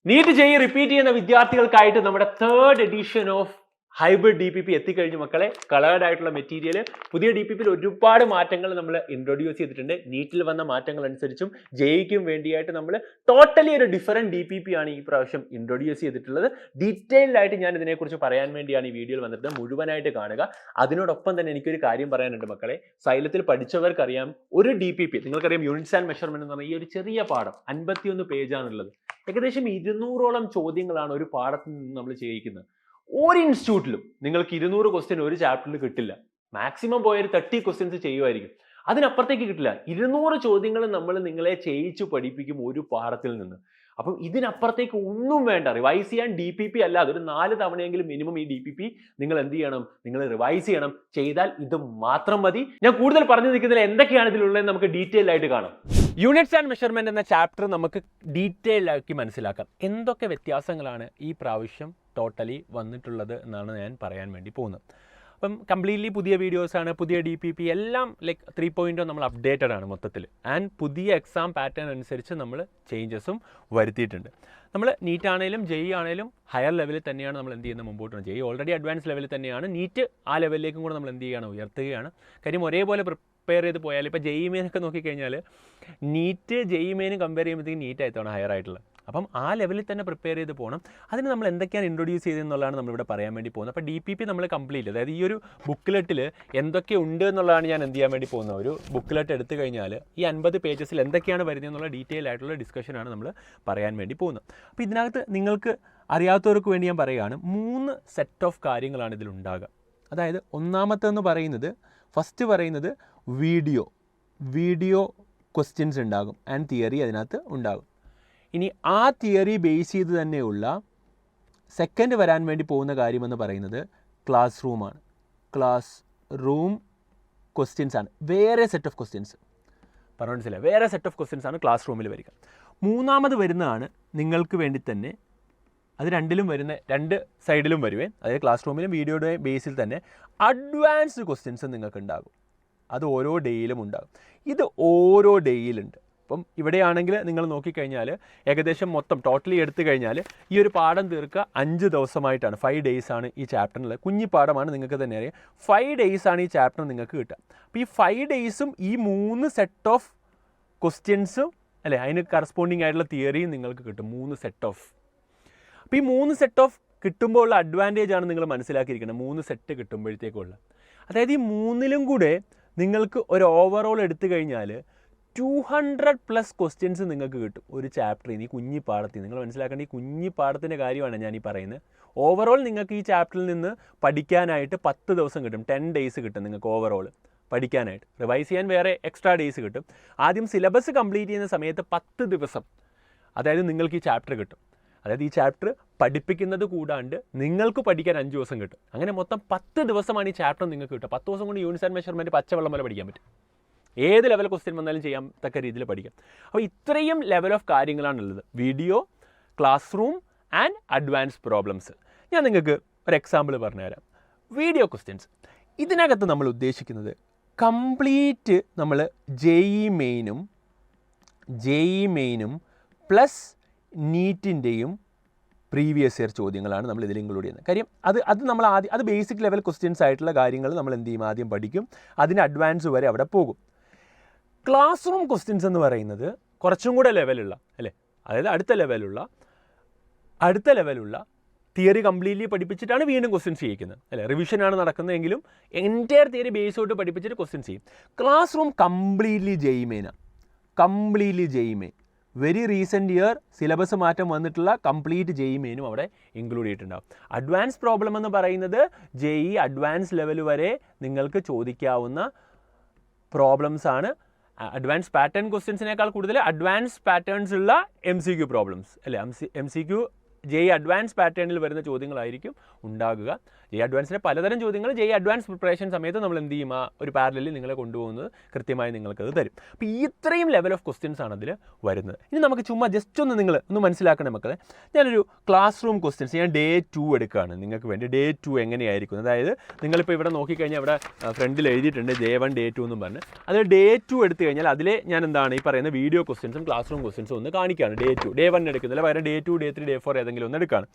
NEET JEE repeat ചെയ്യുന്ന വിദ്യാർത്ഥികൾക്കായിട്ട് നമ്മുടെ third edition of hybrid DPP എത്തിക്കഴിഞ്ഞു മക്കളെ. കളേർഡ് ആയിട്ടുള്ള മെറ്റീരിയൽ പുതിയ DPPയിൽ ഒരുപാട് മാറ്റങ്ങൾ നമ്മൾ ഇൻട്രൊഡ്യൂസ് ചെയ്തിട്ടുണ്ട്. നീറ്റിൽ വന്ന മാറ്റങ്ങൾ അനുസരിച്ചും ജെഇക്കും വേണ്ടിയായിട്ട് നമ്മൾ ടോട്ടലി ഒരു ഡിഫറൻറ്റ് DPP ആണ് ഈ പ്രാവശ്യം ഇൻട്രൊഡ്യൂസ് ചെയ്തിട്ടുള്ളത്. ഡീറ്റെയിൽഡ് ആയിട്ട് ഞാൻ ഇതിനെക്കുറിച്ച് പറയാൻ വേണ്ടിയാണ് ഈ വീഡിയോയിൽ വന്നിട്ട് മുഴുവനായിട്ട് കാണുക. അതിനോടൊപ്പം തന്നെ എനിക്കൊരു കാര്യം പറയാനുണ്ട് മക്കളെ. സൈലത്തിൽ പഠിച്ചവർക്കറിയാം ഒരു DPP നിങ്ങൾക്കറിയാം യൂണിറ്റ്സ് ആൻഡ് മെഷർമെന്റ് എന്ന് പറഞ്ഞാൽ ഈ ഒരു ചെറിയ പാഠം 51 പേജാണുള്ളത്. ഏകദേശം 200ഓളം ചോദ്യങ്ങളാണ് ഒരു പാഠത്തിൽ നിന്ന് നമ്മൾ ചെയ്യിക്കുന്നത്. ഒരു ഇൻസ്റ്റിറ്റ്യൂട്ടിലും നിങ്ങൾക്ക് 200 ക്വസ്റ്റ്യൻ ഒരു ചാപ്റ്ററിൽ കിട്ടില്ല. മാക്സിമം പോയൊരു 30 ക്വസ്റ്റ്യൻസ് ചെയ്യുമായിരിക്കും. അതിനപ്പുറത്തേക്ക് കിട്ടില്ല. 200 ചോദ്യങ്ങൾ നമ്മൾ നിങ്ങളെ ചെയ്യിച്ചു പഠിപ്പിക്കും ഒരു പാഠത്തിൽ നിന്ന്. അപ്പം ഇതിനപ്പുറത്തേക്ക് ഒന്നും വേണ്ട. റിവൈസ് ചെയ്യാൻ DPP അല്ലാതെ ഒരു 4 തവണയെങ്കിലും മിനിമം ഈ DPP നിങ്ങൾ എന്ത് ചെയ്യണം? നിങ്ങൾ റിവൈസ് ചെയ്യണം. ചെയ്താൽ ഇത് മാത്രം മതി. ഞാൻ കൂടുതൽ പറഞ്ഞു നിൽക്കുന്നതിൽ എന്തൊക്കെയാണ് ഇതിലുള്ളതെന്ന് നമുക്ക് ഡീറ്റെയിൽ ആയിട്ട് കാണാം. യൂണിറ്റ്സ് ആൻഡ് മെഷർമെന്റ് എന്ന ചാപ്റ്റർ നമുക്ക് ഡീറ്റെയിൽ ആക്കി മനസ്സിലാക്കാം. എന്തൊക്കെ വ്യത്യാസങ്ങളാണ് ഈ പ്രാവശ്യം ടോട്ടലി വന്നിട്ടുള്ളത് എന്നാണ് ഞാൻ പറയാൻ വേണ്ടി പോകുന്നത്. അപ്പം കംപ്ലീറ്റ്ലി പുതിയ വീഡിയോസാണ്, പുതിയ DPP എല്ലാം ലൈക്ക് 3.0 നമ്മൾ അപ്ഡേറ്റഡ് ആണ് മൊത്തത്തിൽ. ആൻഡ് പുതിയ എക്സാം പാറ്റേൺ അനുസരിച്ച് നമ്മൾ ചേഞ്ചസും വരുത്തിയിട്ടുണ്ട്. നമ്മൾ നീറ്റ് ആണെങ്കിലും ജെഇ ആണെങ്കിലും ഹയർ ലെവലിൽ തന്നെയാണ് നമ്മൾ എന്ത് ചെയ്യുന്നത് മുമ്പോട്ട്. ജെഇ ഓൾറെഡി അഡ്വാൻസ് ലെവലിൽ തന്നെയാണ്. നീറ്റ് ആ ലെവലിലേക്കും കൂടെ നമ്മൾ എന്ത് ചെയ്യുകയാണ്, ഉയർത്തുകയാണ്. കാര്യം ഒരേപോലെ പ്രിപ്പയർ ചെയ്ത് പോയാൽ ഇപ്പോൾ ജെഇ മെയിനൊക്കെ നോക്കിക്കഴിഞ്ഞാൽ നീറ്റ് ജെഇ മെയിനും കമ്പയർ ചെയ്യുമ്പോഴത്തേക്കും നീറ്റ് ആയിട്ടാണ് ഹയർ ആയിട്ടുള്ളത്. അപ്പം ആ ലെവലിൽ തന്നെ പ്രിപ്പയർ ചെയ്ത് പോകണം. അതിന് നമ്മൾ എന്തൊക്കെയാണ് ഇൻട്രൊഡ്യൂസ് ചെയ്തതെന്നുള്ളതാണ് നമ്മളിവിടെ പറയാൻ വേണ്ടി പോകുന്നത്. അപ്പോൾ DPP നമ്മൾ കംപ്ലീറ്റ്, അതായത് ഈ ഒരു ബുക്ക്ലെറ്റിൽ എന്തൊക്കെ ഉണ്ട് എന്നുള്ളതാണ് ഞാൻ എന്ത് ചെയ്യാൻ വേണ്ടി പോകുന്നത്. ഒരു ബുക്ക്ലെറ്റ് എടുത്തു കഴിഞ്ഞാൽ ഈ 50 പേജസിൽ എന്തൊക്കെയാണ് വരുന്നതെന്നുള്ള ഡീറ്റെയിൽ ആയിട്ടുള്ള ഡിസ്കഷനാണ് നമ്മൾ പറയാൻ വേണ്ടി പോകുന്നത്. അപ്പോൾ ഇതിനകത്ത് നിങ്ങൾക്ക് അറിയാത്തവർക്ക് വേണ്ടി ഞാൻ പറയുകയാണ്, 3 സെറ്റ് ഓഫ് കാര്യങ്ങളാണ് ഇതിലുണ്ടാകുക. അതായത് ഒന്നാമത്തെന്ന് പറയുന്നത്, ഫസ്റ്റ് പറയുന്നത് വീഡിയോ ക്വസ്റ്റ്യൻസ് ഉണ്ടാകും ആൻഡ് തിയറി അതിനകത്ത് ഉണ്ടാകും. ഇനി ആ തിയറി ബേസ് ചെയ്ത് തന്നെയുള്ള സെക്കൻഡ് വരാൻ വേണ്ടി പോകുന്ന കാര്യമെന്ന് പറയുന്നത് ക്ലാസ് റൂമാണ്. ക്ലാസ് റൂം ക്വസ്റ്റ്യൻസ് ആണ്, വേറെ സെറ്റ് ഓഫ് ക്വസ്റ്റ്യൻസ്. പറഞ്ഞു മനസ്സിലായി, വേറെ സെറ്റ് ഓഫ് ക്വസ്റ്റ്യൻസ് ആണ് ക്ലാസ് റൂമിൽ വരിക. മൂന്നാമത് വരുന്നതാണ് നിങ്ങൾക്ക് വേണ്ടി തന്നെ, അത് രണ്ടിലും വരുന്ന, രണ്ട് സൈഡിലും വരുവേ, അതായത് ക്ലാസ് റൂമിലും വീഡിയോയുടെ ബേസിൽ തന്നെ അഡ്വാൻസ്ഡ് ക്വസ്റ്റ്യൻസ് നിങ്ങൾക്ക് ഉണ്ടാകും. അത് ഓരോ ഡേയിലും ഉണ്ടാകും. ഇത് ഓരോ ഡേയിലുണ്ട്. അപ്പം ഇവിടെയാണെങ്കിൽ നിങ്ങൾ നോക്കിക്കഴിഞ്ഞാൽ ഏകദേശം മൊത്തം ടോട്ടലി എടുത്തു കഴിഞ്ഞാൽ ഈ ഒരു പാഠം തീർക്കുക 5 ദിവസമായിട്ടാണ്. 5 ഡേയ്സ് ആണ് ഈ ചാപ്റ്ററിൽ. കുഞ്ഞി പാഠമാണ്, നിങ്ങൾക്ക് തന്നെ അറിയാം. 5 ഡേയ്സ് ആണ് ഈ ചാപ്റ്റർ നിങ്ങൾക്ക് കിട്ടുക. അപ്പോൾ ഈ 5 ഡേയ്സും ഈ 3 സെറ്റ് ഓഫ് ക്വസ്റ്റ്യൻസും അല്ലേ, അതിന് കറസ്പോണ്ടിങ് ആയിട്ടുള്ള തിയറിയും നിങ്ങൾക്ക് കിട്ടും. 3 സെറ്റ് ഓഫ്. അപ്പോൾ ഈ 3 സെറ്റ് ഓഫ് കിട്ടുമ്പോൾ ഉള്ള അഡ്വാൻറ്റേജ് ആണ് നിങ്ങൾ മനസ്സിലാക്കിയിരിക്കുന്നത്. 3 സെറ്റ് കിട്ടുമ്പോഴത്തേക്കുള്ള, അതായത് ഈ 3ലും കൂടെ നിങ്ങൾക്ക് ഒരു ഓവറോൾ എടുത്തു കഴിഞ്ഞാൽ 200+ ക്വസ്റ്റ്യൻസ് നിങ്ങൾക്ക് കിട്ടും ഒരു ചാപ്റ്ററിൽ. ഈ കുഞ്ഞി പാഠത്തിൽ നിങ്ങൾ മനസ്സിലാക്കേണ്ട ഈ കുഞ്ഞി പാഠത്തിൻ്റെ കാര്യമാണ് ഞാൻ ഈ പറയുന്നത്. ഓവറോൾ നിങ്ങൾക്ക് ഈ ചാപ്റ്ററിൽ നിന്ന് പഠിക്കാനായിട്ട് 10 ദിവസം കിട്ടും. 10 ഡേയ്സ് കിട്ടും നിങ്ങൾക്ക് ഓവറോൾ പഠിക്കാനായിട്ട്. റിവൈസ് ചെയ്യാൻ വേറെ എക്സ്ട്രാ ഡേയ്സ് കിട്ടും. ആദ്യം സിലബസ് കംപ്ലീറ്റ് ചെയ്യുന്ന സമയത്ത് 10 ദിവസം അതായത് നിങ്ങൾക്ക് ഈ ചാപ്റ്റർ കിട്ടും. അതായത് ഈ ചാപ്റ്റർ പഠിപ്പിക്കുന്നത് കൂടാണ്ട് നിങ്ങൾക്ക് പഠിക്കാൻ 5 ദിവസം കിട്ടും. അങ്ങനെ മൊത്തം 10 ദിവസമാണ് ഈ ചാപ്റ്റർ നിങ്ങൾക്ക് കിട്ടുക. 10 ദിവസം കൊണ്ട് യൂണിറ്റ്സ് ആൻഡ് മെഷർമെൻറ്റ് പച്ചവെള്ളം പോലെ പഠിക്കാൻ പറ്റും. ഏത് ലെവൽ ക്വസ്റ്റ്യൻ വന്നാലും ചെയ്യാൻ തക്ക രീതിയിൽ പഠിക്കാം. അപ്പോൾ ഇത്രയും ലെവൽ ഓഫ് കാര്യങ്ങളാണുള്ളത്. Video, classroom and advance problems. ഞാൻ നിങ്ങൾക്ക് ഒരു എക്സാമ്പിൾ പറഞ്ഞുതരാം. വീഡിയോ ക്വസ്റ്റ്യൻസ്, ഇതിനകത്ത് നമ്മൾ ഉദ്ദേശിക്കുന്നത് കംപ്ലീറ്റ് നമ്മൾ ജെഇ മെയിനും പ്ലസ് നീറ്റിൻ്റെയും പ്രീവിയസ് ഇയർ ചോദ്യങ്ങളാണ് നമ്മൾ ഇതിൽ ഇൻക്ലൂഡ് ചെയ്യുന്നത്. കാര്യം അത് നമ്മൾ ആദ്യം, അത് ബേസിക് ലെവൽ ക്വസ്റ്റ്യൻസ് ആയിട്ടുള്ള കാര്യങ്ങൾ നമ്മൾ എന്ത് ചെയ്യും, ആദ്യം പഠിക്കും. അതിന് അഡ്വാൻസ് വരെ അവിടെ പോകും. ക്ലാസ് റൂം ക്വസ്റ്റ്യൻസ് എന്ന് പറയുന്നത് കുറച്ചും കൂടെ ലെവലുള്ള അല്ലേ, അതായത് അടുത്ത ലെവലുള്ള തിയറി കംപ്ലീറ്റ്ലി പഠിപ്പിച്ചിട്ടാണ് വീണ്ടും ക്വസ്റ്റ്യൻസ് ചെയ്യിക്കുന്നത് അല്ലേ. റിവിഷനാണ് നടക്കുന്നതെങ്കിലും എൻറ്റയർ തിയറി ബേസ് തൊട്ട് പഠിപ്പിച്ചിട്ട് ക്വസ്റ്റ്യൻസ് ചെയ്യും. Class room completely JEE main. Very recent year syllabus മാറ്റം വന്നിട്ടുള്ള കംപ്ലീറ്റ് ജെഇ മെയിനും അവിടെ ഇൻക്ലൂഡ് ചെയ്തിട്ടുണ്ടാകും. അഡ്വാൻസ് പ്രോബ്ലം എന്ന് പറയുന്നത് ജെഇ അഡ്വാൻസ് ലെവൽ വരെ നിങ്ങൾക്ക് ചോദിക്കാവുന്ന പ്രോബ്ലംസ് ആണ്. അഡ്വാൻസ് പാറ്റേൺ ക്വസ്റ്റ്യൻസിനേക്കാൾ കൂടുതൽ അഡ്വാൻസ് പാറ്റേൺസ് ഉള്ള MCQ പ്രോബ്ലംസ് അല്ലേ. MCQ JEE അഡ്വാൻസ് പാറ്റേണിൽ വരുന്ന ചോദ്യങ്ങളായിരിക്കും ഉണ്ടാകുക. JEE അഡ്വാൻസിൻ്റെ പലതരം ചോദ്യങ്ങൾ JEE അഡ്വാൻസ് പ്രിപ്പറേഷൻ സമയത്ത് നമ്മൾ എന്ത് ചെയ്യും, ഒരു പാരലലിൽ നിങ്ങളെ കൊണ്ടുപോകുന്നത് കൃത്യമായി നിങ്ങൾക്കത് തരും. അപ്പോൾ ഇത്രയും ലെവൽ ഓഫ് ക്വസ്റ്റ്യൻസ് ആണ് അതിൽ വരുന്നത്. ഇനി നമുക്ക് ചുമ്മാ ജസ്റ്റ് ഒന്ന് മനസ്സിലാക്കണേ മക്കളെ. ഞാനൊരു ക്ലാസ് റൂം ക്വസ്റ്റ്യൻസ് ഞാൻ Day 2 എടുക്കുകയാണ് നിങ്ങൾക്ക് വേണ്ടി. Day 2 എങ്ങനെയായിരിക്കും, അതായത് നിങ്ങളിപ്പോൾ ഇവിടെ നോക്കിക്കഴിഞ്ഞാൽ ഇവിടെ ഫ്രണ്ടിൽ എഴുതിയിട്ടുണ്ട് Day 1 Day 2 എന്നും പറഞ്ഞ്. അത് Day 2 എടുത്തു കഴിഞ്ഞാൽ അതിലെ ഞാൻ എന്താണ് ഈ പറയുന്ന വീഡിയോ ക്വസ്റ്റ്യൻസും ക്ലാസ് റൂം ക്വസ്റ്റ്യൻസും ഒന്ന് കാണിക്കുകയാണ്. Day 2 Day 1 എടുക്കുന്നില്ല, പകരം Day 2 Day 3 Day 4 ഏതെങ്കിലും ഒന്ന് എടുക്കുകയാണ്.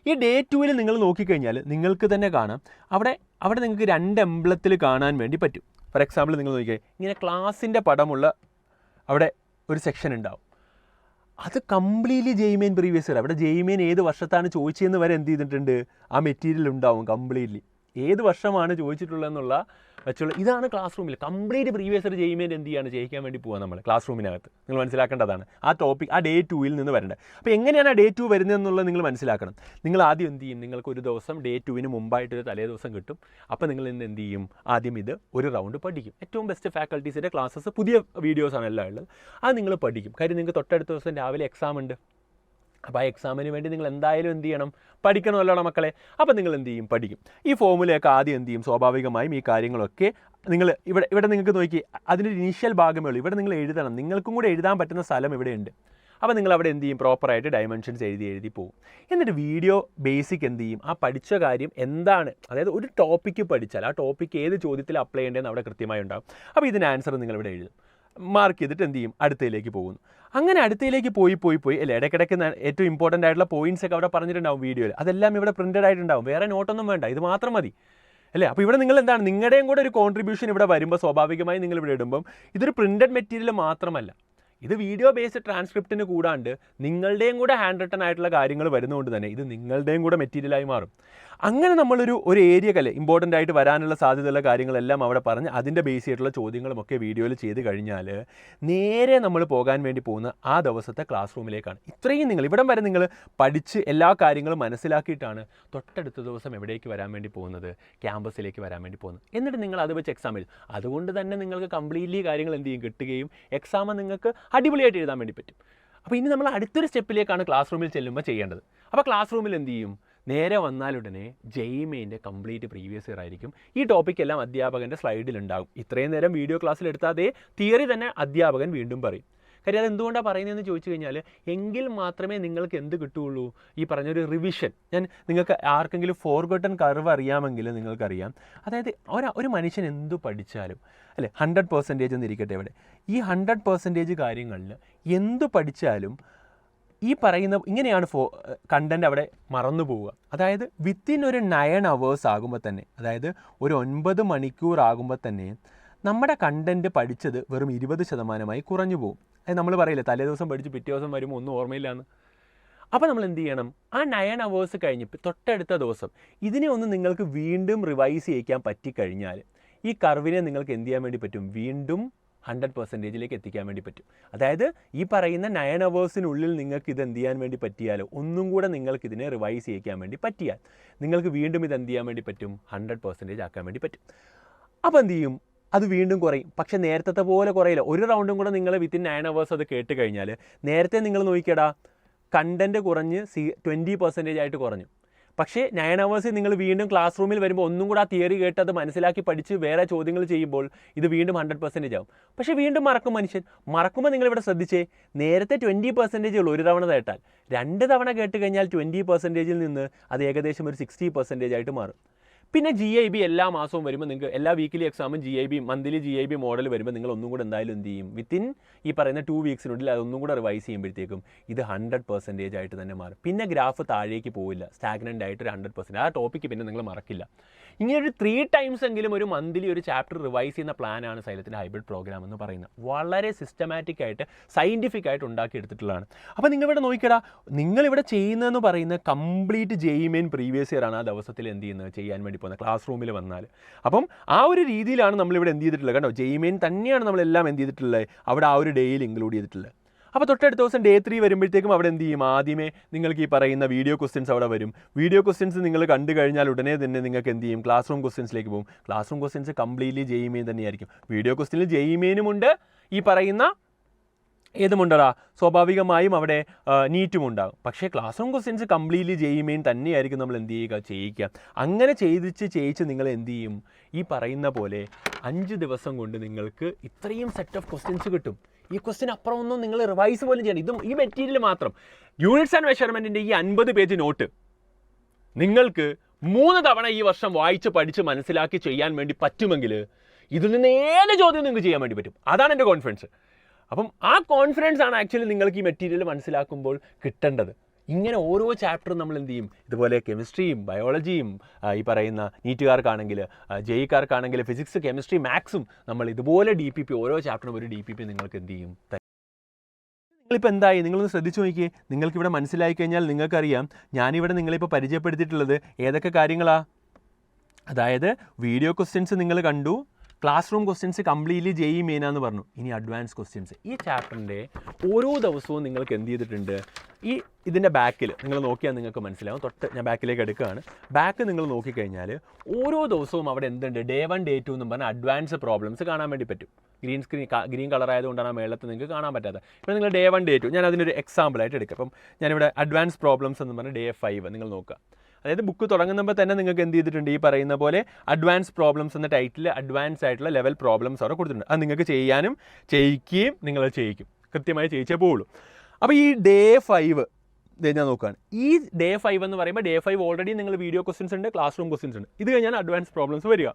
ഈ Day 2 നിങ്ങൾ നോക്കിക്കഴിഞ്ഞാൽ നിങ്ങൾക്ക് തന്നെ കാണാം അവിടെ നിങ്ങൾക്ക് 2 എംബ്ലത്തിൽ കാണാൻ വേണ്ടി പറ്റും. ഫോർ എക്സാമ്പിൾ നിങ്ങൾ നോക്കിയാൽ ഇങ്ങനെ ക്ലാസിൻ്റെ പടമുള്ള അവിടെ ഒരു സെക്ഷൻ ഉണ്ടാവും. അത് കംപ്ലീറ്റ്ലി JEE പ്രീവിയസ് ഇയർ. അവിടെ JEE ഏത് വർഷത്താണ് ചോദിച്ചതെന്ന് വരെ എന്ത് ചെയ്തിട്ടുണ്ട്, ആ മെറ്റീരിയൽ ഉണ്ടാവും കംപ്ലീറ്റ്ലി. ഏത് വർഷമാണ് ചോദിച്ചിട്ടുള്ളതെന്നുള്ള വെച്ചുള്ള ഇതാണ് ക്ലാസ് റൂമിൽ കംപ്ലീറ്റ് പ്രീവിയസ് ഇയർ JEE എന്ത് ചെയ്യാണ് ചെയ്യിക്കാൻ വേണ്ടി പോകാൻ നമ്മൾ ക്ലാസ് റൂമിനകത്ത്. നിങ്ങൾ മനസ്സിലാക്കേണ്ടതാണ് ആ ടോപ്പിക് ആ Day 2 നിന്ന് വരേണ്ടത്. അപ്പോൾ എങ്ങനെയാണ് ആ Day 2 വരുന്നതെന്നുള്ളത് നിങ്ങൾ മനസ്സിലാക്കണം. നിങ്ങൾ ആദ്യം എന്ത് ചെയ്യും, നിങ്ങൾക്ക് ഒരു ദിവസം Day 2 മുമ്പായിട്ടൊരു തലേ ദിവസം കിട്ടും. അപ്പോൾ നിങ്ങൾ ഇന്ന് എന്ത് ചെയ്യും, ആദ്യം ഇത് ഒരു റൗണ്ട് പഠിക്കും. ഏറ്റവും ബെസ്റ്റ് ഫാക്കൽറ്റീസിൻ്റെ ക്ലാസ്സസ് പുതിയ വീഡിയോസാണ് എല്ലാം ഉള്ളത്. അത് നിങ്ങൾ പഠിക്കും. കാര്യം നിങ്ങൾക്ക് തൊട്ടടുത്ത ദിവസം രാവിലെ എക്സാം ഉണ്ട്. അപ്പോൾ ആ എക്സാമിന് വേണ്ടി നിങ്ങൾ എന്തായാലും എന്ത് ചെയ്യണം, പഠിക്കണമല്ലോ മക്കളെ. അപ്പോൾ നിങ്ങൾ എന്ത് ചെയ്യും, പഠിക്കും. ഈ ഫോമുലയൊക്കെ ആദ്യം എന്ത് ചെയ്യും, സ്വാഭാവികമായും ഈ കാര്യങ്ങളൊക്കെ നിങ്ങൾ ഇവിടെ നിങ്ങൾക്ക് നോക്കി അതിൻ്റെ ഇനീഷ്യൽ ഭാഗമേ ഉള്ളൂ. ഇവിടെ നിങ്ങൾ എഴുതണം, നിങ്ങൾക്കും കൂടെ എഴുതാൻ പറ്റുന്ന സ്ഥലം ഇവിടെയുണ്ട്. അപ്പോൾ നിങ്ങൾ അവിടെ എന്ത് ചെയ്യും, പ്രോപ്പറായിട്ട് ഡയമെൻഷൻസ് എഴുതി പോകും. എന്നിട്ട് വീഡിയോ ബേസിക് എന്ത് ചെയ്യും, ആ പഠിച്ച കാര്യം എന്താണ്, അതായത് ഒരു ടോപ്പിക്ക് പഠിച്ചാൽ ആ ടോപ്പിക്ക് ഏത് ചോദ്യത്തിൽ അപ്ലൈ ചെയ്യേണ്ടതെന്ന് അവിടെ കൃത്യമായി ഉണ്ടാകും. അപ്പോൾ ഇതിന് ആൻസർ നിങ്ങളിവിടെ എഴുതും, മാർക്ക് ചെയ്തിട്ട് എന്ത് ചെയ്യും, അടുത്തയിലേക്ക് പോകുന്നു. അങ്ങനെ അടുത്തയിലേക്ക് പോയി അല്ലേ, ഇടയ്ക്കിടയ്ക്ക് ഏറ്റവും ഇമ്പോർട്ടൻ്റ് ആയിട്ടുള്ള പോയിന്റ്സ് ഒക്കെ അവിടെ പറഞ്ഞിട്ടുണ്ടാവും വീഡിയോയിൽ. അതെല്ലാം ഇവിടെ പ്രിൻറ്റഡ് ആയിട്ടുണ്ടാവും, വേറെ നോട്ടൊന്നും വേണ്ട, ഇത് മാത്രം മതി അല്ലേ. അപ്പോൾ ഇവിടെ നിങ്ങൾ എന്താണ്, നിങ്ങളുടെയും കൂടെ ഒരു കോൺട്രിബ്യൂഷൻ ഇവിടെ വരുമ്പോൾ സ്വാഭാവികമായി നിങ്ങൾ ഇവിടെ ഇടുമ്പം ഇതൊരു പ്രിൻറ്റഡ് മെറ്റീരിയൽ മാത്രമല്ല, ഇത് വീഡിയോ ബേസ്ഡ് ട്രാൻസ്ക്രിപ്റ്റിന് കൂടാണ്ട് നിങ്ങളുടെയും കൂടെ ഹാൻഡ് റിട്ടൺ ആയിട്ടുള്ള കാര്യങ്ങൾ വരുന്നതുകൊണ്ട് തന്നെ ഇത് നിങ്ങളുടെയും കൂടെ മെറ്റീരിയലായി മാറും. അങ്ങനെ നമ്മളൊരു ഏരിയക്കല്ലേ ഇമ്പോർട്ടൻ്റ് ആയിട്ട് വരാനുള്ള സാധ്യതയുള്ള കാര്യങ്ങളെല്ലാം അവിടെ പറഞ്ഞ് അതിൻ്റെ ബേസ് ചെയ്തിട്ടുള്ള ചോദ്യങ്ങളുമൊക്കെ വീഡിയോയിൽ ചെയ്ത് കഴിഞ്ഞാൽ നേരെ നമ്മൾ പോകാൻ വേണ്ടി പോകുന്ന ആ ദിവസത്തെ ക്ലാസ് റൂമിലേക്കാണ്. ഇത്രയും നിങ്ങൾ ഇവിടം വരെ നിങ്ങൾ പഠിച്ച് എല്ലാ കാര്യങ്ങളും മനസ്സിലാക്കിയിട്ടാണ് തൊട്ടടുത്ത ദിവസം എവിടേക്ക് വരാൻ വേണ്ടി പോകുന്നത്, ക്യാമ്പസിലേക്ക് വരാൻ വേണ്ടി പോകുന്നത്. എന്നിട്ട് നിങ്ങൾ അത് വെച്ച് എക്സാം എഴുതും. അതുകൊണ്ട് തന്നെ നിങ്ങൾക്ക് കംപ്ലീറ്റ്ലി കാര്യങ്ങൾ എന്ത് ചെയ്യും, കിട്ടുകയും എക്സാം നിങ്ങൾക്ക് അടിപൊളിയായിട്ട് എഴുതാൻ വേണ്ടി പറ്റും. അപ്പോൾ ഇനി നമ്മൾ അടുത്തൊരു സ്റ്റെപ്പിലേക്കാണ് ക്ലാസ് റൂമിൽ ചെല്ലുമ്പോൾ ചെയ്യേണ്ടത്. അപ്പോൾ ക്ലാസ് റൂമിൽ എന്ത് ചെയ്യും, നേരെ വന്നാലുടനെ JEE കംപ്ലീറ്റ് പ്രീവിയസ് ഇയർ ആയിരിക്കും. ഈ ടോപ്പിക്കെല്ലാം അധ്യാപകൻ്റെ സ്ലൈഡിലുണ്ടാകും. ഇത്രയും നേരം വീഡിയോ ക്ലാസ്സിൽ എടുത്ത അതേ തിയറി തന്നെ അധ്യാപകൻ വീണ്ടും പറയും. കാര്യം അതെന്തുകൊണ്ടാണ് പറയുന്നതെന്ന് ചോദിച്ചു കഴിഞ്ഞാൽ എങ്കിൽ മാത്രമേ നിങ്ങൾക്ക് എന്ത് കിട്ടുകയുള്ളൂ, ഈ പറഞ്ഞൊരു റിവിഷൻ. ഞാൻ നിങ്ങൾക്ക് ആർക്കെങ്കിലും ഫോർഗോട്ടൺ കർവ് അറിയാമെങ്കിൽ നിങ്ങൾക്കറിയാം, അതായത് ഒരു മനുഷ്യൻ എന്തു പഠിച്ചാലും അല്ലേ 100% എന്നിരിക്കട്ടെ ഇവിടെ, ഈ 100% കാര്യങ്ങളിൽ എന്തു പഠിച്ചാലും ഈ പറയുന്ന ഇങ്ങനെയാണ് കണ്ടൻറ്റ് അവിടെ മറന്നു പോവുക. അതായത് വിത്തിൻ ഒരു 9 hours ആകുമ്പോൾ തന്നെ, അതായത് ഒരു 9 മണിക്കൂർ ആകുമ്പോൾ തന്നെ നമ്മുടെ കണ്ടൻറ്റ് പഠിച്ചത് വെറും 20% കുറഞ്ഞു പോകും. അത് നമ്മൾ പറയില്ല തലേ ദിവസം പഠിച്ച് പിറ്റേ ദിവസം വരുമ്പോൾ ഒന്നും ഓർമ്മയില്ലാന്ന്. അപ്പോൾ നമ്മൾ എന്ത് ചെയ്യണം, ആ 9 hours കഴിഞ്ഞ് തൊട്ടടുത്ത ദിവസം ഇതിനെ ഒന്ന് നിങ്ങൾക്ക് വീണ്ടും റിവൈസ് ചെയ്യിക്കാൻ പറ്റിക്കഴിഞ്ഞാൽ ഈ കർവിനെ നിങ്ങൾക്ക് എന്ത് ചെയ്യാൻ വേണ്ടി പറ്റും, വീണ്ടും 100%ലേക്ക് എത്തിക്കാൻ വേണ്ടി പറ്റും. അതായത് ഈ പറയുന്ന 9 hours നിങ്ങൾക്ക് ഇത് എന്ത് ചെയ്യാൻ വേണ്ടി പറ്റിയാലോ, ഒന്നും കൂടെ നിങ്ങൾക്ക് ഇതിനെ റിവൈസ് ചെയ്യിക്കാൻ വേണ്ടി പറ്റിയാൽ നിങ്ങൾക്ക് വീണ്ടും ഇത് എന്ത് ചെയ്യാൻ വേണ്ടി പറ്റും, 100% ആക്കാൻ വേണ്ടി പറ്റും. അപ്പോൾ എന്ത് ചെയ്യും, അത് വീണ്ടും കുറയും. പക്ഷേ നേരത്തെ പോലെ കുറയില്ല. ഒരു റൗണ്ടും കൂടെ നിങ്ങൾ വിത്തിൻ 9 hours അത് കേട്ട് കഴിഞ്ഞാൽ നേരത്തെ നിങ്ങൾ നോക്കിയടാ കണ്ടൻറ്റ് കുറഞ്ഞ് 20% ആയിട്ട് കുറഞ്ഞു. പക്ഷേ 9 hours നിങ്ങൾ വീണ്ടും ക്ലാസ് റൂമിൽ വരുമ്പോൾ ഒന്നും കൂടെ ആ തിയറി കേട്ട് അത് മനസ്സിലാക്കി പഠിച്ച് വേറെ ചോദ്യങ്ങൾ ചെയ്യുമ്പോൾ ഇത് വീണ്ടും 100% ആവും. പക്ഷേ വീണ്ടും മറക്കും മനുഷ്യൻ. മറക്കുമ്പോൾ നിങ്ങളിവിടെ ശ്രദ്ധിച്ചേ, നേരത്തെ 20% ഉള്ളൂ ഒരു തവണ കേട്ടാൽ. 2 തവണ കേട്ട് കഴിഞ്ഞാൽ 20%-ൽ നിന്ന് അത് ഏകദേശം ഒരു 60% ആയിട്ട് മാറും. പിന്നെ GIB എല്ലാ മാസവും വരുമ്പോൾ നിങ്ങൾക്ക് എല്ലാ വീക്കിലി എക്സാമും GIB മന്ത്ലി GIB മോഡൽ വരുമ്പോൾ നിങ്ങൾ ഒന്നും കൂടെ എന്തായാലും എന്ത് ചെയ്യും, വിത്തിൻ ഈ പറയുന്ന 2 weeksനുള്ളിൽ അതൊന്നും കൂടെ റിവൈസ് ചെയ്യുമ്പോഴത്തേക്കും ഇത് 100% ആയിട്ട് തന്നെ മാറും. പിന്നെ ഗ്രാഫ് താഴേക്ക് പോവില്ല, സ്റ്റാഗ്നൻ്റ് ആയിട്ട് ഒരു 100%. ആ ടോപ്പിക്ക് പിന്നെ നിങ്ങൾ മറക്കില്ല. ഇങ്ങനെ ഒരു 3 times എങ്കിലും ഒരു മന്ത്ലി ഒരു ചാപ്റ്റർ റിവൈസ് ചെയ്യുന്ന പ്ലാനാണ് സൈലത്തിൻ്റെ ഹൈബ്രിഡ് പ്രോഗ്രാം എന്ന് പറയുന്നത്. വളരെ സിസ്റ്റമാറ്റിക് ആയിട്ട് സയൻറ്റിഫിക് ആയിട്ട് ഉണ്ടാക്കിയെടുത്തിട്ടുള്ളതാണ്. അപ്പോൾ നിങ്ങളിവിടെ നോക്കിക്കടാ, നിങ്ങളിവിടെ ചെയ്യുന്നതെന്ന് പറയുന്നത് കംപ്ലീറ്റ് JEE പ്രീവിയസ് ഇയർ ആണ് ആ ദിവസത്തിൽ എന്ത് ചെയ്യുന്നത് ചെയ്യാൻ വേണ്ടി പോകുന്നത് ക്ലാസ് റൂമിൽ വന്നാൽ. അപ്പം ആ ഒരു രീതിയിലാണ് നമ്മളിവിടെ എന്ത് ചെയ്തിട്ടുള്ളത് കണ്ടോ, JEE തന്നെയാണ് നമ്മളെല്ലാം എന്ത് ചെയ്തിട്ടുള്ളത് അവിടെ ആ ഒരു ഡേയിൽ ഇൻക്ലൂഡ് ചെയ്തിട്ടുള്ളത്. അപ്പോൾ തൊട്ടടുത്ത ദിവസം Day 3 വരുമ്പോഴത്തേക്കും അവിടെ എന്ത് ചെയ്യും, ആദ്യമേ നിങ്ങൾക്ക് ഈ പറയുന്ന വീഡിയോ ക്വസ്റ്റ്യൻസ് അവിടെ വരും. വീഡിയോ ക്വസ്റ്റ്യൻസ് നിങ്ങൾ കണ്ടു കഴിഞ്ഞാൽ ഉടനെ തന്നെ നിങ്ങൾക്ക് എന്ത് ചെയ്യും, ക്ലാസ് റൂം ക്വസ്റ്റ്യൻസിലേക്ക് പോകും. Class room questions completely JEE തന്നെയായിരിക്കും. വീഡിയോ ക്വസ്റ്റ്യനിൽ JEE ഉണ്ട്, ഈ പറയുന്ന ഏതുമുണ്ടടാ, സ്വാഭാവികമായും അവിടെ നീറ്റും ഉണ്ടാകും. പക്ഷേ ക്ലാസ് റൂം ക്വസ്റ്റ്യൻസ് കംപ്ലീറ്റ്ലി ജെഇമെയിൻ തന്നെയായിരിക്കും നമ്മൾ എന്ത് ചെയ്യുക, ചെയ്യിക്കുക. അങ്ങനെ ചെയ്യിച്ച് നിങ്ങൾ എന്ത് ചെയ്യും, ഈ പറയുന്ന പോലെ 5 ദിവസം കൊണ്ട് നിങ്ങൾക്ക് ഇത്രയും സെറ്റ് ഓഫ് ക്വസ്റ്റ്യൻസ് കിട്ടും. ഈ ക്വസ്റ്റ്യൻ അപ്പുറം ഒന്നും നിങ്ങൾ റിവൈസ് പോലും ചെയ്യണം. ഇതും ഈ മെറ്റീരിയൽ മാത്രം യൂണിറ്റ്സ് ആൻഡ് മെഷർമെൻറ്റിൻ്റെ ഈ 50 പേജ് നോട്ട് നിങ്ങൾക്ക് 3 തവണ ഈ വർഷം വായിച്ച് പഠിച്ച് മനസ്സിലാക്കി ചെയ്യാൻ വേണ്ടി പറ്റുമെങ്കിൽ ഇതിൽ നിന്ന് ഏത് ചോദ്യം നിങ്ങൾക്ക് ചെയ്യാൻ വേണ്ടി പറ്റും. അതാണ് എൻ്റെ കോൺഫിഡൻസ്. അപ്പം ആ കോൺഫിഡൻസ് ആണ് ആക്ച്വലി നിങ്ങൾക്ക് ഈ മെറ്റീരിയൽ മനസ്സിലാക്കുമ്പോൾ കിട്ടേണ്ടത്. ഇങ്ങനെ ഓരോ ചാപ്റ്ററും നമ്മൾ എന്ത് ചെയ്യും, ഇതുപോലെ കെമിസ്ട്രിയും ബയോളജിയും ഈ പറയുന്ന നീറ്റുകാർക്കാണെങ്കിൽ ജെഇക്കാർക്കാണെങ്കിൽ ഫിസിക്സ് കെമിസ്ട്രി മാത്സും നമ്മൾ ഇതുപോലെ DPP ഓരോ ചാപ്റ്ററും ഒരു DPP നിങ്ങൾക്ക് എന്ത് ചെയ്യും. നിങ്ങളിപ്പോൾ എന്തായി, നിങ്ങളൊന്ന് ശ്രദ്ധിച്ചു നോക്കിയേ. നിങ്ങൾക്കിവിടെ മനസ്സിലായി കഴിഞ്ഞാൽ നിങ്ങൾക്കറിയാം ഞാനിവിടെ നിങ്ങളിപ്പോൾ പരിചയപ്പെടുത്തിയിട്ടുള്ളത് ഏതൊക്കെ കാര്യങ്ങളാണ്. അതായത് വീഡിയോ ക്വസ്റ്റ്യൻസ് നിങ്ങൾ കണ്ടു, classroom questions completely JEE മെയിനാന്ന് പറഞ്ഞു. ഇനി അഡ്വാൻസ് ക്വസ്റ്റ്യൻസ് ഈ ചാപ്റ്ററിൻ്റെ ഓരോ ദിവസവും നിങ്ങൾക്ക് എന്ത് ചെയ്തിട്ടുണ്ട്, ഇതിൻ്റെ ബാക്കിൽ നിങ്ങൾ നോക്കിയാൽ നിങ്ങൾക്ക് മനസ്സിലാവും. ഞാൻ ബാക്കിലേക്ക് എടുക്കുകയാണ്. ബാക്ക് നിങ്ങൾ നോക്കിക്കഴിഞ്ഞാൽ ഓരോ ദിവസവും അവിടെ എന്തുണ്ട്, Day 1 Day 2 എന്നും പറഞ്ഞാൽ അഡ്വാൻസ് പ്രോബ്ലംസ് കാണാൻ വേണ്ടി പറ്റും. ഗ്രീൻ കളർ ആയതുകൊണ്ടാണ് ആ മേളത്ത് നിങ്ങൾക്ക് കാണാൻ പറ്റാത്തത്. ഇപ്പോൾ നിങ്ങൾ Day 1 Day 2 ഞാൻ അതിനൊരു എക്സാമ്പിളായിട്ട് എടുക്കാം. അപ്പം ഞാനിവിടെ അഡ്വാൻസ് പ്രോബ്ലംസ് എന്ന് പറഞ്ഞാൽ Day 5 നിങ്ങൾ നോക്കുക. അതായത് ബുക്ക് തുടങ്ങുമ്പോൾ തന്നെ നിങ്ങൾക്ക് എന്ത് ചെയ്തിട്ടുണ്ട്, ഈ പറയുന്ന പോലെ അഡ്വാൻസ് പ്രോബ്ലംസ് എന്ന ടൈറ്റിൽ അഡ്വാൻസ് ആയിട്ടുള്ള ലെവൽ പ്രോബ്ലംസ് അവിടെ കൊടുത്തിട്ടുണ്ട്. അത് നിങ്ങൾക്ക് ചെയ്യാനും ചെയ്യിക്കുകയും നിങ്ങൾ ചെയ്യിക്കും, കൃത്യമായി ചെയ്യിച്ചേ പോവുള്ളൂ. അപ്പോൾ ഈ Day 5 ഞാൻ നോക്കുകയാണ്. ഈ Day 5 എന്ന് പറയുമ്പോൾ Day 5 ഓൾറെഡി നിങ്ങൾ വീഡിയോ ക്വസ്റ്റ്യൻസ് ഉണ്ട്, ക്ലാസ് റൂം ക്വസ്റ്റ്യൻസ് ഉണ്ട്. ഇത് കഴിഞ്ഞാൽ അഡ്വാൻസ് പ്രോബ്ലംസ് വരിക.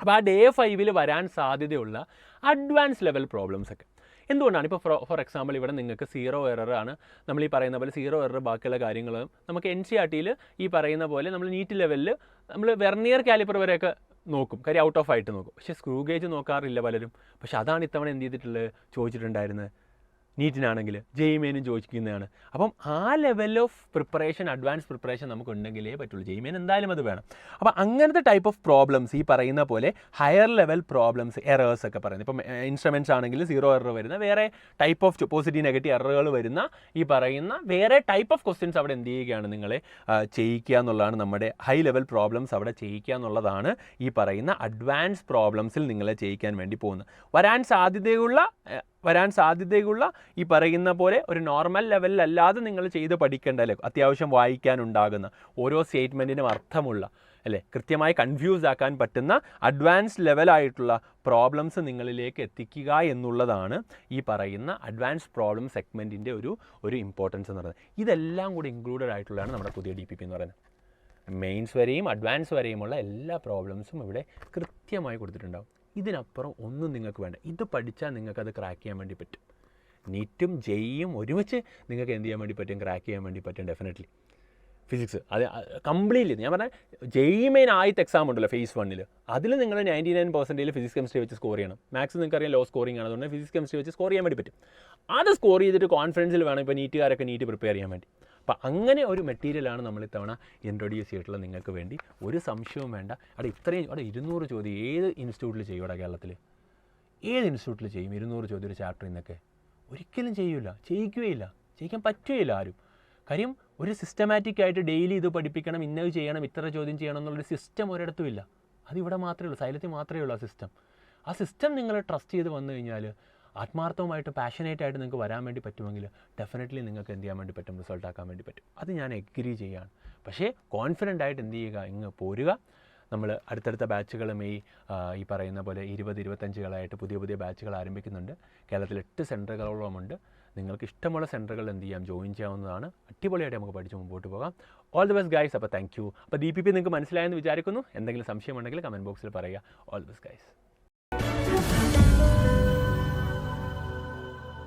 അപ്പോൾ ആ Day 5 വരാൻ സാധ്യതയുള്ള അഡ്വാൻസ് ലെവൽ പ്രോബ്ലംസ് ഒക്കെ എന്തുകൊണ്ടാണ്, ഇപ്പോൾ ഫോർ എക്സാമ്പിൾ ഇവിടെ നിങ്ങൾക്ക് 0 എറർ ആണ്. നമ്മൾ ഈ പറയുന്ന പോലെ 0 എറർ ബാക്കിയുള്ള കാര്യങ്ങൾ നമുക്ക് NCERTയിൽ ഈ പറയുന്ന പോലെ നമ്മൾ നീറ്റ് ലെവലിൽ നമ്മൾ വെർനിയർ കാലിപ്പർ വരെയൊക്കെ നോക്കും, കാര്യം ഔട്ട് ഓഫ് ആയിട്ട് നോക്കും. പക്ഷേ സ്ക്രൂ ഗേജ് നോക്കാറില്ല പലരും. പക്ഷേ അതാണ് ഇത്തവണ എന്ത് ചെയ്തിട്ടുള്ളത്, ചോദിച്ചിട്ടുണ്ടായിരുന്നത്. നീറ്റിനാണെങ്കിൽ ജെഇ മെയിനും ചോദിക്കുന്നതാണ്. അപ്പം ആ level of preparation, advance preparation നമുക്ക് ഉണ്ടെങ്കിലേ പറ്റുള്ളൂ. ജെഇ മെയിൻ എന്തായാലും അത് വേണം. അപ്പോൾ അങ്ങനത്തെ ടൈപ്പ് ഓഫ് പ്രോബ്ലംസ് ഈ പറയുന്ന പോലെ ഹയർ ലെവൽ പ്രോബ്ലംസ്, എറേഴ്സ് ഒക്കെ പറയുന്നത്, ഇപ്പം ഇൻസ്ട്രുമെൻറ്റ്സ് ആണെങ്കിൽ 0 എറർ വരുന്ന, വേറെ ടൈപ്പ് ഓഫ് പോസിറ്റീവ് നെഗറ്റീവ് എററുകൾ വരുന്ന ഈ പറയുന്ന വേറെ ടൈപ്പ് ഓഫ് ക്വസ്റ്റ്യൻസ് അവിടെ എന്ത് ചെയ്യുകയാണ്, നിങ്ങളെ ചെയ്യിക്കുക എന്നുള്ളതാണ്. നമ്മുടെ ഹൈ ലെവൽ പ്രോബ്ലംസ് അവിടെ ചെയ്യിക്കുക എന്നുള്ളതാണ് ഈ പറയുന്ന അഡ്വാൻസ് പ്രോബ്ലംസിൽ നിങ്ങളെ ചെയ്യിക്കാൻ വേണ്ടി പോകുന്നത്. വരാൻ സാധ്യതയുള്ള ഈ പറയുന്ന പോലെ ഒരു നോർമൽ ലെവലിലല്ലാതെ നിങ്ങൾ ചെയ്ത് പഠിക്കേണ്ട, അല്ലേ, അത്യാവശ്യം വായിക്കാനുണ്ടാകുന്ന ഓരോ സ്റ്റേറ്റ്മെൻറ്റിനും അർത്ഥമുള്ള, അല്ലേ, കൃത്യമായി കൺഫ്യൂസ് ആക്കാൻ പറ്റുന്ന അഡ്വാൻസ് ലെവലായിട്ടുള്ള പ്രോബ്ലംസ് നിങ്ങളിലേക്ക് എത്തിക്കുക എന്നുള്ളതാണ് ഈ പറയുന്ന അഡ്വാൻസ് പ്രോബ്ലം സെഗ്മെൻറ്റിൻ്റെ ഒരു ഇമ്പോർട്ടൻസ് എന്ന് പറയുന്നത്. ഇതെല്ലാം കൂടി ഇൻക്ലൂഡഡ് ആയിട്ടുള്ളതാണ് നമ്മുടെ പുതിയ DPP എന്ന് പറയുന്നത്. മെയിൻസ് വരെയും അഡ്വാൻസ് വരെയുമുള്ള എല്ലാ പ്രോബ്ലംസും ഇവിടെ കൃത്യമായി കൊടുത്തിട്ടുണ്ടാകും. ഇതിനപ്പുറം ഒന്നും നിങ്ങൾക്ക് വേണ്ട. ഇത് പഠിച്ചാൽ നിങ്ങൾക്കത് ക്രാക്ക് ചെയ്യാൻ വേണ്ടി പറ്റും. നീറ്റും ജെഇയും ഒരുമിച്ച് നിങ്ങൾക്ക് എന്ത് ചെയ്യാൻ വേണ്ടി പറ്റും, ക്രാക്ക് ചെയ്യാൻ വേണ്ടി പറ്റും ഡെഫിനറ്റ്ലി. ഫിസിക്സ് അത് കംപ്ലീറ്റ്ലി ഞാൻ പറഞ്ഞാൽ ജെഇ മെയിൻ ആദ്യത്തെ എക്സാം ഉണ്ടല്ലോ phase 1, അതിൽ നിങ്ങൾ 99% ഫിസിക്സ് കെമിസ്ട്രി വെച്ച് സ്കോർ ചെയ്യണം. മാത്സ് നിങ്ങൾക്കറിയാം ലോ സ്കോറിംഗ് ആണ്, അതുകൊണ്ട് ഫിസിക്സ് കെമിസ്ട്രി വെച്ച് സ്കോർ ചെയ്യാൻ വേണ്ടി പറ്റും. അത് സ്കോർ ചെയ്തിട്ട് കോൺഫിഡൻസിൽ വേണം ഇപ്പോൾ നീറ്റുകാരൊക്കെ നീറ്റ് പ്രിപ്പയർ ചെയ്യാൻ വേണ്ടി. അപ്പോൾ അങ്ങനെ ഒരു മെറ്റീരിയലാണ് നമ്മൾ ഇത്തവണ ഇൻട്രൊഡ്യൂസ് ചെയ്തിട്ടുള്ളത് നിങ്ങൾക്ക് വേണ്ടി. ഒരു സംശയവും വേണ്ട. അവിടെ 200 ചോദ്യം ഏത് ഇൻസ്റ്റിറ്റ്യൂട്ടിൽ ചെയ്യും? ഇവിടെ കേരളത്തിൽ ഏത് ഇൻസ്റ്റിറ്റ്യൂട്ടിൽ ചെയ്യും 200 ചോദ്യം ഒരു ചാപ്റ്ററിൽ നിന്നൊക്കെ? ഒരിക്കലും ചെയ്യില്ല, ചെയ്യിക്കുകയില്ല, ചെയ്യിക്കാൻ പറ്റുകയില്ല ആരും. കാര്യം ഒരു സിസ്റ്റമാറ്റിക് ആയിട്ട് ഡെയിലി ഇത് പഠിപ്പിക്കണം, ഇന്നത് ചെയ്യണം, ഇത്ര ചോദ്യം ചെയ്യണം എന്നുള്ളൊരു സിസ്റ്റം ഒരിടത്തും ഇല്ല. അതിവിടെ മാത്രമേ ഉള്ളൂ, സൈലത്തിൽ മാത്രമേ ഉള്ളൂ ആ സിസ്റ്റം നിങ്ങൾ ട്രസ്റ്റ് ചെയ്ത് വന്നു കഴിഞ്ഞാൽ, ആത്മാർത്ഥമായിട്ട് പാഷനേറ്റ് ആയിട്ട് നിങ്ങൾക്ക് വരാൻ വേണ്ടി പറ്റുമെങ്കിൽ ഡെഫിനറ്റ്ലി നിങ്ങൾക്ക് എന്ത് ചെയ്യാൻ വേണ്ടി പറ്റും, റിസൾട്ട് ആക്കാൻ വേണ്ടി പറ്റും. അത് ഞാൻ എഗ്രി ചെയ്യാണ്. പക്ഷേ കോൺഫിഡൻ്റ് ആയിട്ട് എന്ത് ചെയ്യുക, ഇങ്ങ് പോരുക. നമ്മൾ അടുത്തടുത്ത ബാച്ചുകൾ ഈ പറയുന്ന പോലെ 20-25കളായിട്ട് പുതിയ ബാച്ചുകൾ ആരംഭിക്കുന്നുണ്ട്. കേരളത്തിൽ 8 സെൻറ്ററുകളോളമുണ്ട്. നിങ്ങൾക്ക് ഇഷ്ടമുള്ള സെൻറ്ററുകൾ എന്ത് ചെയ്യാം, ജോയിൻ ചെയ്യാവുന്നതാണ്. അടിപൊളിയായിട്ട് നമുക്ക് പഠിച്ച് മുമ്പോട്ട് പോകാം. All the best guys. അപ്പോൾ താങ്ക് യു. അപ്പോൾ DPP നിങ്ങൾക്ക് മനസ്സിലായെന്ന് വിചാരിക്കുന്നു. എന്തെങ്കിലും സംശയമുണ്ടെങ്കിൽ കമൻറ്റ് ബോക്സിൽ പറയുക. All the best guys.